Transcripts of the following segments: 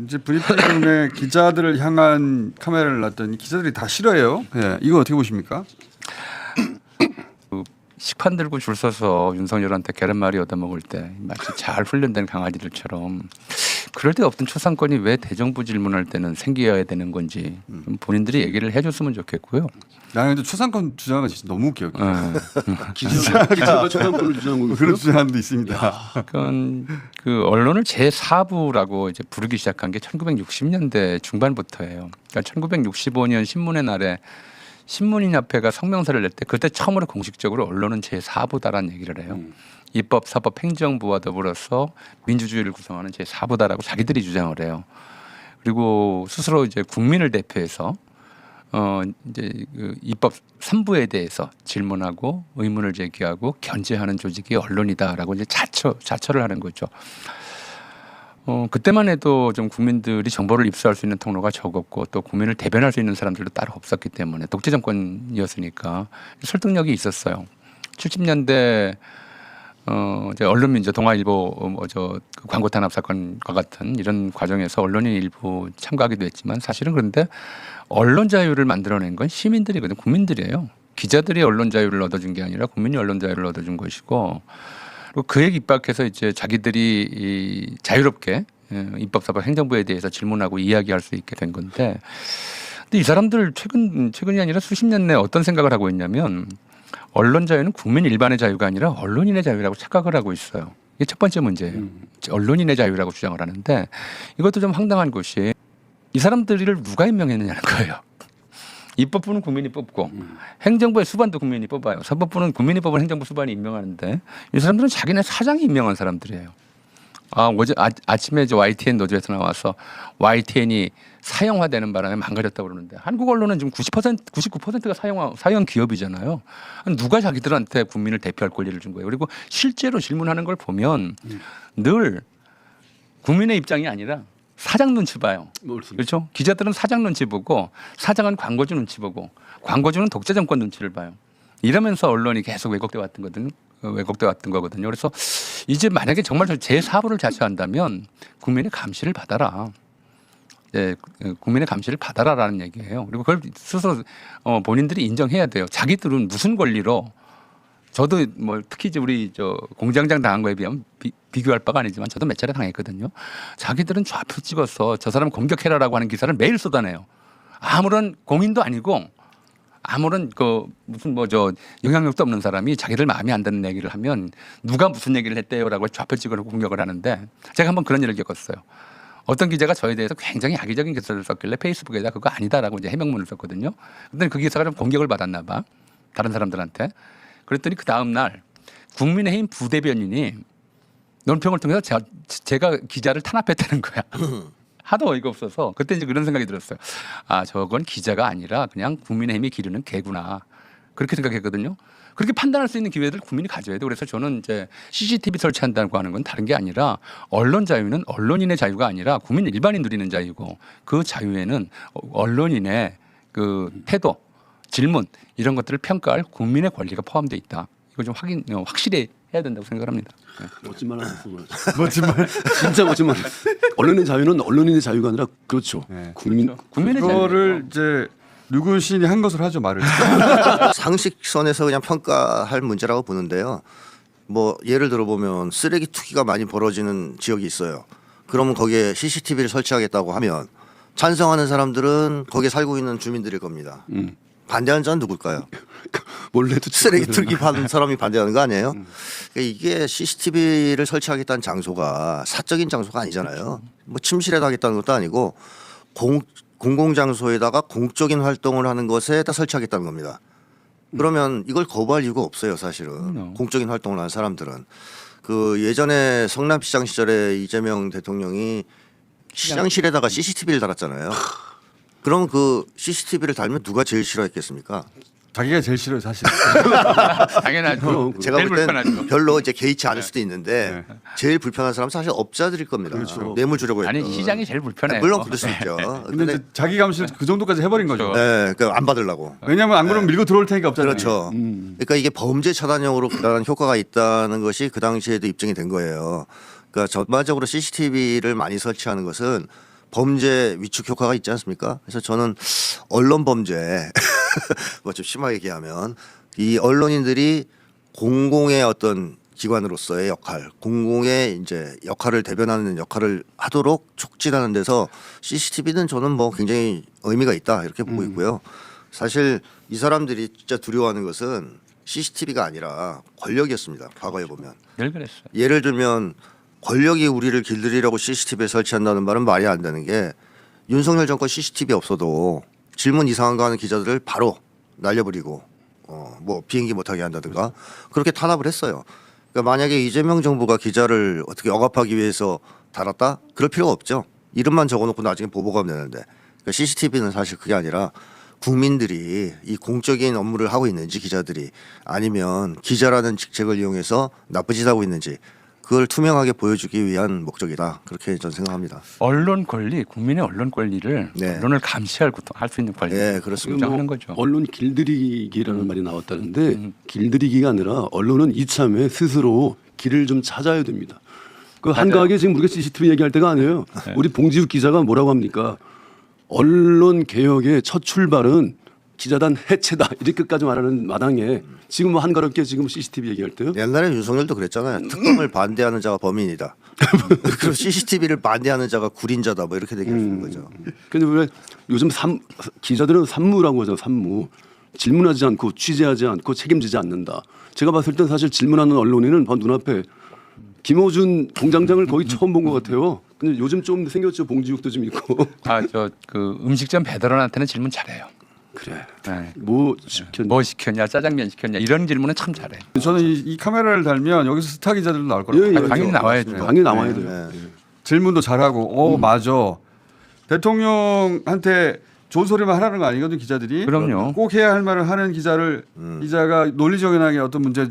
이제 브리핑룸에 기자들을 향한 카메라를 놨더니 기자들이 다 싫어해요. 예, 이거 어떻게 보십니까? 식판 들고 줄 서서 윤석열한테 계란말이 얻어먹을 때 마치 잘 훈련된 강아지들처럼 그럴 데 없던 초상권이 왜 대정부 질문할 때는 생겨야 되는 건지 본인들이 얘기를 해줬으면 좋겠고요. 나는 근데 초상권 주장은 진짜 너무 웃겨요. 기자가 초상권을 주장한 거고 그런 주장도 있습니다. 그건 그 언론을 제4부라고 이제 부르기 시작한 게 1960년대 중반부터예요. 그러니까 1965년 신문의 날에 신문인협회가 성명서를 낼 때 그때 처음으로 공식적으로 언론은 제4부다라는 얘기를 해요. 입법, 사법, 행정부와 더불어서 민주주의를 구성하는 제4부다라고 자기들이 주장을 해요. 그리고 스스로 이제 국민을 대표해서 이제 그 입법 3부에 대해서 질문하고 의문을 제기하고 견제하는 조직이 언론이다라고 이제 자처를 하는 거죠. 그때만 해도 좀 국민들이 정보를 입수할 수 있는 통로가 적었고 또 국민을 대변할 수 있는 사람들도 따로 없었기 때문에 독재 정권이었으니까 설득력이 있었어요. 70년대 이제 언론민주 동아일보 그 광고 탄압 사건과 같은 이런 과정에서 언론인 일부 참가하기도 했지만 사실은 그런데 언론 자유를 만들어낸 건 시민들이거든요. 국민들이에요. 기자들이 언론 자유를 얻어준 게 아니라 국민이 언론 자유를 얻어준 것이고 그리고 그에 입각해서 이제 자기들이 이 자유롭게 입법사법 행정부에 대해서 질문하고 이야기할 수 있게 된 건데 근데 이 사람들 최근이 아니라 수십 년 내에 어떤 생각을 하고 있냐면 언론 자유는 국민 일반의 자유가 아니라 언론인의 자유라고 착각을 하고 있어요. 이게 첫 번째 문제예요. 언론인의 자유라고 주장을 하는데 이것도 좀 황당한 것이 이 사람들을 누가 임명했느냐는 거예요. 입법부는 국민이 뽑고 행정부의 수반도 국민이 뽑아요. 사법부는 국민이 뽑은 행정부 수반이 임명하는데 이 사람들은 자기네 사장이 임명한 사람들이에요. 어제 아침에 이제 YTN 노조에서 나와서 YTN이 사형화되는 바람에 망가졌다고 그러는데 한국 언론은 지금 99%가 사형 기업이잖아요. 누가 자기들한테 국민을 대표할 권리를 준 거예요. 그리고 실제로 질문하는 걸 보면 늘 국민의 입장이 아니라 사장 눈치 봐요. 그렇죠? 기자들은 사장 눈치 보고 사장은 광고주 눈치 보고 광고주는 독재 정권 눈치를 봐요. 이러면서 언론이 계속 왜곡돼 왔던 거거든요. 그래서 이제 만약에 정말 제4부를 자처한다면 국민의 감시를 받아라. 네, 국민의 감시를 받아라라는 얘기예요. 그리고 그걸 스스로 본인들이 인정해야 돼요. 자기들은 무슨 권리로 저도 뭐 특히 이제 우리 공장장 당한 거에 비하면 비교할 바가 아니지만 저도 몇 차례 당했거든요. 자기들은 좌표 찍어서 저 사람 공격해라라고 하는 기사를 매일 쏟아내요. 아무런 공인도 아니고 아무런 무슨 영향력도 없는 사람이 자기들 마음에 안 드는 얘기를 하면 누가 무슨 얘기를 했대요라고 좌표 찍어놓고 공격을 하는데 제가 한번 그런 일을 겪었어요. 어떤 기자가 저에 대해서 굉장히 악의적인 기사를 썼길래 페이스북에다 그거 아니다라고 이제 해명문을 썼거든요. 근데 그 기사가 좀 공격을 받았나 봐. 다른 사람들한테. 그랬더니 그 다음 날 국민의힘 부대변인이 논평을 통해서 제가 기자를 탄압했다는 거야. 하도 어이가 없어서 그때 이제 그런 생각이 들었어요. 아, 저건 기자가 아니라 그냥 국민의힘이 기르는 개구나. 그렇게 생각했거든요. 그렇게 판단할 수 있는 기회들 국민이 가져야 돼요. 그래서 저는 이제 CCTV 설치한다고 하는 건 다른 게 아니라 언론 자유는 언론인의 자유가 아니라 국민 일반인 누리는 자유고 그 자유에는 언론인의 그 태도, 질문 이런 것들을 평가할 국민의 권리가 포함되어 있다. 이거 좀 확실히 해야 된다고 생각합니다. 네. 멋진 말 하셨어요. 멋진 말. 진짜 멋진 말. 언론의 자유는 언론인의 자유가 아니라 그렇죠. 네. 국민의 그거를 이제 누구신이 한 것으로 하죠 말을. 상식선에서 그냥 평가할 문제라고 보는데요. 뭐 예를 들어 보면 쓰레기 투기가 많이 벌어지는 지역이 있어요. 그러면 거기에 CCTV를 설치하겠다고 하면 찬성하는 사람들은 거기에 살고 있는 주민들일 겁니다. 반대하는 자는 누굴까요? 원래도 쓰레기 투기 받은 사람이 반대하는 거 아니에요? 그러니까 이게 CCTV를 설치하겠다는 장소가 사적인 장소가 아니잖아요. 뭐 침실에다 하겠다는 것도 아니고 공공장소에다가 공적인 활동을 하는 것에다 설치하겠다는 겁니다. 그러면 이걸 거부할 이유가 없어요, 사실은. 공적인 활동을 하는 사람들은. 그 예전에 성남시장 시절에 이재명 대통령이 시장실에다가 CCTV를 달았잖아요. 그럼 그 CCTV를 달면 누가 제일 싫어했겠습니까? 자기가 제일 싫어요 사실. 당연하죠. 제가 제일 볼 땐 불편하죠. 별로 이제 개의치 않을 수도 있는데 제일 불편한 사람은 사실 업자들일 겁니다. 그렇죠. 뇌물 주려고 했던. 아니 시장이 제일 불편해요. 물론 그럴 수 있죠. 근데 이제 자기 감시를 그 정도까지 해버린 거죠. 네, 그러니까 안 받으려고. 왜냐하면 안 그러면 밀고 들어올 테니까 없잖아요. 그렇죠. 그러니까 이게 범죄 차단용으로 그다는 효과가 있다는 것이 그 당시에도 입증이 된 거예요. 그러니까 전반적으로 CCTV를 많이 설치하는 것은 범죄 위축 효과가 있지 않습니까? 그래서 저는 언론 범죄 뭐 좀 심하게 얘기하면 이 언론인들이 공공의 어떤 기관으로서의 역할, 공공의 이제 역할을 대변하는 역할을 하도록 촉진하는 데서 CCTV는 저는 뭐 굉장히 의미가 있다 이렇게 보고 있고요. 사실 이 사람들이 진짜 두려워하는 것은 CCTV가 아니라 권력이었습니다. 과거에 보면. 늘 그랬어요. 예를 들면 권력이 우리를 길들이려고 CCTV에 설치한다는 말은 말이 안 되는 게 윤석열 정권 CCTV 없어도 질문 이상한 거 하는 기자들을 바로 날려버리고 뭐 비행기 못하게 한다든가 그렇게 탄압을 했어요. 그러니까 만약에 이재명 정부가 기자를 어떻게 억압하기 위해서 달았다? 그럴 필요가 없죠. 이름만 적어놓고 나중에 보복하면 되는데 그러니까 CCTV는 사실 그게 아니라 국민들이 이 공적인 업무를 하고 있는지 기자들이 아니면 기자라는 직책을 이용해서 나쁜 짓 하고 있는지 그걸 투명하게 보여주기 위한 목적이다. 그렇게 저는 생각합니다. 언론 권리, 국민의 언론 권리를 네. 언론을 감시할 수 있는 권리. 네, 그렇습니다. 하는 거죠. 언론 길들이기라는 말이 나왔다는데 길들이기가 아니라 언론은 이참에 스스로 길을 좀 찾아야 됩니다. 그 한가하게 지금 우리가 CCTV 얘기할 때가 아니에요. 네. 우리 봉지욱 기자가 뭐라고 합니까? 언론 개혁의 첫 출발은 기자단 해체다 이렇게까지 말하는 마당에 지금 뭐 한가롭게 지금 CCTV 얘기할 때요. 옛날에 윤석열도 그랬잖아요. 특검을 반대하는 자가 범인이다. 그리고 CCTV를 반대하는 자가 구린자다. 뭐 이렇게 얘기하는 거죠. 근데 왜 요즘 기자들은 산무라고 하죠. 산무. 질문하지 않고 취재하지 않고 책임지지 않는다. 제가 봤을 땐 사실 질문하는 언론인은 바로 눈앞에 김어준 공장장을 거의 처음 본 것 같아요. 근데 요즘 좀 생겼죠. 봉지욱도 좀 있고. 그 음식점 배달원한테는 질문 잘해요. 그래. 네. 뭐 시켰냐. 뭐 시켰냐, 짜장면 시켰냐 이런 질문은 참 잘해. 저는 이 카메라를 달면 여기서 스타 기자들도 나올 거라고 예, 예, 봐요. 당연히 나와야죠. 당연히 나와야 돼요. 예. 질문도 잘하고 맞아. 대통령한테 좋은 소리만 하라는 거 아니거든 기자들이. 그럼요. 꼭 해야 할 말을 하는 기자가 논리적인하게 어떤 문제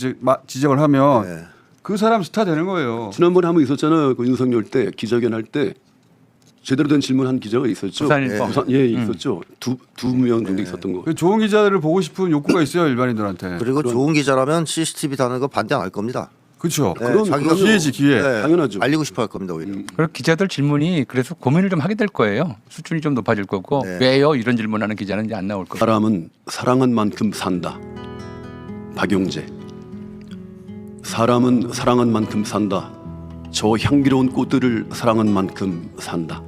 지적을 하면 네. 그 사람 스타 되는 거예요. 지난번에 한 번 있었잖아요. 그 윤석열 때 기자회견할 때 제대로 된 질문한 기자가 있었죠. 부산일보. 예, 있었죠. 두 명 정도 있었던 거. 그 좋은 기자들을 보고 싶은 욕구가 있어요 일반인들한테. 그리고 좋은 기자라면 CCTV 다는 거 반대 안 할 겁니다. 그렇죠. 네, 그럼 자기가 기회지 기회. 네, 당연하죠. 알리고 싶어 할 겁니다 오히려. 그리고 기자들 질문이 그래서 고민을 좀 하게 될 거예요. 수준이 좀 높아질 거고 네. 왜요? 이런 질문하는 기자는 이제 안 나올 거고. 사람은 사랑한 만큼 산다. 박용재. 사람은 사랑한 만큼 산다. 저 향기로운 꽃들을 사랑한 만큼 산다.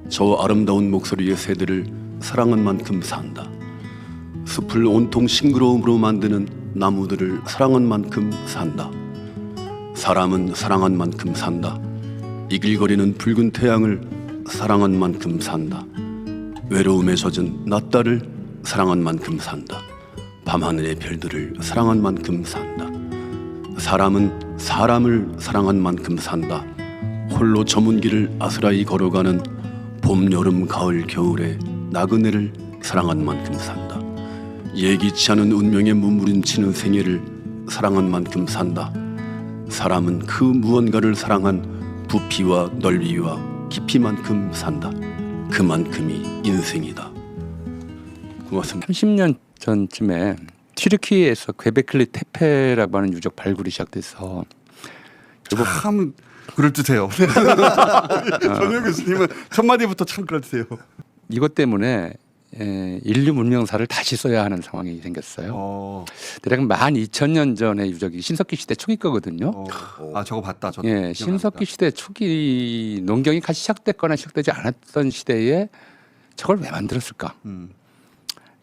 저 아름다운 목소리의 새들을 사랑한 만큼 산다. 숲을 온통 싱그러움으로 만드는 나무들을 사랑한 만큼 산다. 사람은 사랑한 만큼 산다. 이글거리는 붉은 태양을 사랑한 만큼 산다. 외로움에 젖은 낮달을 사랑한 만큼 산다. 밤하늘의 별들을 사랑한 만큼 산다. 사람은 사람을 사랑한 만큼 산다. 홀로 저문 길을 아스라이 걸어가는 봄, 여름, 가을, 겨울의 나그네를 사랑한 만큼 산다. 예기치 않은 운명에 몸부림치는 생애를 사랑한 만큼 산다. 사람은 그 무언가를 사랑한 부피와 넓이와 깊이만큼 산다. 그만큼이 인생이다. 고맙습니다. 30년 전쯤에 튀르키예에서 괴베클리 테페라고 하는 유적 발굴이 시작돼서 참 그럴듯해요. 전현 교수님은 첫 마디부터 참 그럴듯해요. 이것 때문에 인류 문명사를 다시 써야 하는 상황이 생겼어요. 대략 12,000년 전의 유적이 신석기 시대 초기 거거든요. 아 저거 봤다. 저 예, 신석기 시대 초기 농경이 같이 시작됐거나 시작되지 않았던 시대에 저걸 왜 만들었을까?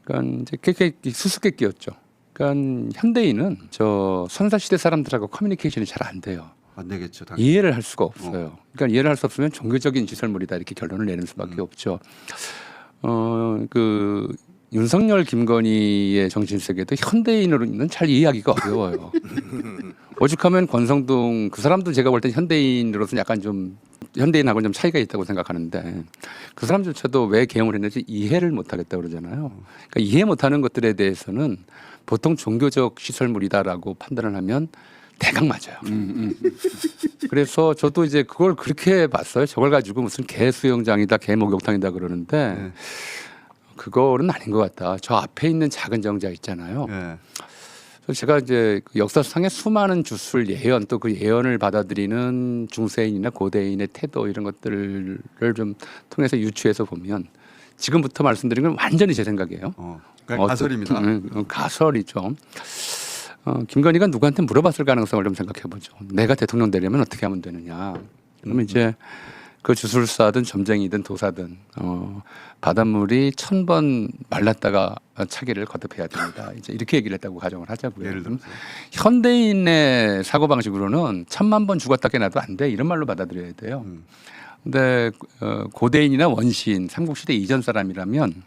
그러니까 이제 그게 수수께끼였죠. 그러니까 현대인은 저 선사 시대 사람들하고 커뮤니케이션이 잘 안 돼요. 안 되겠죠. 당연히. 이해를 할 수가 없어요. 그러니까 이해를 할 수 없으면 종교적인 시설물이다 이렇게 결론을 내는 수밖에 없죠. 그 윤석열 김건희의 정신 세계도 현대인으로는 잘 이해하기가 어려워요. 오죽하면 권성동 그 사람도 제가 볼 때 현대인으로서는 약간 좀 현대인하고는 좀 차이가 있다고 생각하는데 그 사람조차도 왜 개혁을 했는지 이해를 못하겠다 그러잖아요. 그러니까 이해 못하는 것들에 대해서는 보통 종교적 시설물이다라고 판단을 하면 대강 맞아요. 그래서 저도 이제 그걸 그렇게 봤어요. 저걸 가지고 무슨 개 수영장이다, 개 목욕탕이다 그러는데 그거는 아닌 것 같다. 저 앞에 있는 작은 정자 있잖아요. 예. 그래서 제가 이제 그 역사상의 수많은 주술 예언 또 그 예언을 받아들이는 중세인이나 고대인의 태도 이런 것들을 좀 통해서 유추해서 보면 지금부터 말씀드린 건 완전히 제 생각이에요. 그러니까 가설입니다. 가설이죠. 김건희가 누구한테 물어봤을 가능성을 좀 생각해 보죠. 내가 대통령 되려면 어떻게 하면 되느냐. 그러면 이제 그 주술사든 점쟁이든 도사든 바닷물이 1000번 말랐다가 차기를 거듭해야 됩니다. 이제 이렇게 얘기를 했다고 가정을 하자고요. 예를 들어서. 현대인의 사고 방식으로는 1000만 번 죽었다 깨나도 안 돼 이런 말로 받아들여야 돼요. 근데 고대인이나 원시인 삼국시대 이전 사람이라면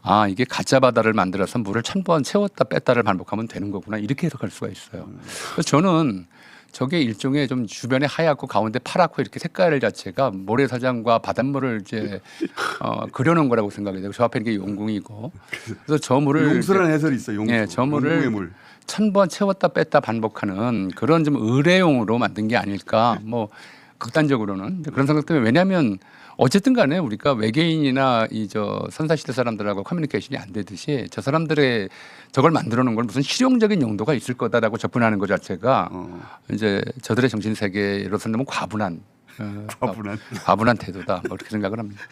아 이게 가짜 바다를 만들어서 물을 1000번 채웠다 뺐다를 반복하면 되는 거구나 이렇게 해석할 수가 있어요. 그래서 저는 저게 일종의 좀 주변에 하얗고 가운데 파랗고 이렇게 색깔 자체가 모래사장과 바닷물을 이제 그려놓은 거라고 생각이 되고 저 앞에 이게 용궁이고 그래서 저 물을 용수라는 해설이 있어요. 용수. 예, 저 물을 용궁의 물. 1000번 채웠다 뺐다 반복하는 그런 좀 의뢰용으로 만든 게 아닐까 뭐 극단적으로는 그런 생각 때문에 왜냐하면 어쨌든 간에 우리가 외계인이나 이 저 선사시대 사람들하고 커뮤니케이션이 안 되듯이 저 사람들의 저걸 만들어 놓은 걸 무슨 실용적인 용도가 있을 거다라고 접근하는 것 자체가 이제 저들의 정신 세계로서는 너무 과분한 태도다 뭐 이렇게 생각을 합니다.